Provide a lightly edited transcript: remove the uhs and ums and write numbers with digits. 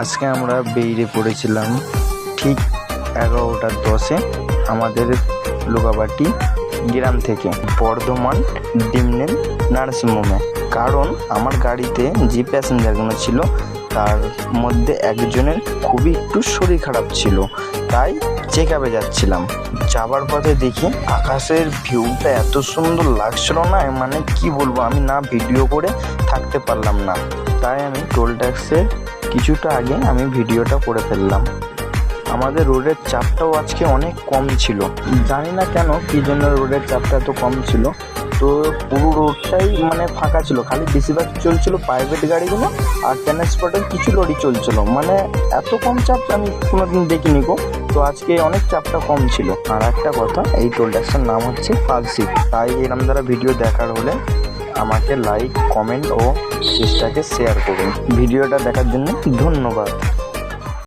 আজকে আমরা বেরিয়ে পড়েছিলাম ঠিক 11:10 আমাদের লোকাবাটি গ্রাম থেকে বর্ধমান ডিমনেল নার্সিংহোমে। কারণ আমার গাড়িতে যে প্যাসেঞ্জারগুলো ছিল তার মধ্যে একজনের খুবই একটু শরীর খারাপ ছিল, তাই চেক আপে যাচ্ছিলাম। যাবার পথে দেখি আকাশের ভিউটা এত সুন্দর লাগছিল না, মানে কি বলবো, আমি না ভিডিও করে থাকতে পারলাম না। তাই আমি টোল ট্যাক্সের কিছুটা আগে আমি ভিডিওটা করে ফেললাম। আমাদের রোডের চাপটাও আজকে অনেক কম ছিল, জানি না কেন কী জন্য রোডের চাপটা এত কম ছিল। তো পুরো রোডটাই মানে ফাঁকা ছিল, খালি বেশিরভাগ চলছিল প্রাইভেট গাড়িগুলো আর ট্রান্সপোর্টের কিছু লরি চলছিল। মানে এত কম চাপ আমি কোনোদিন দেখিনি গো। তো আজকে অনেক চাপটা কম ছিল। আর একটা কথা, এই টোল ট্যাক্সের নাম হচ্ছে পালসিট। তাই এরকম দ্বারা ভিডিও দেখার হলে আমাকে লাইক, কমেন্ট ও পেজটাকে শেয়ার করুন। ভিডিওটা দেখার জন্য ধন্যবাদ।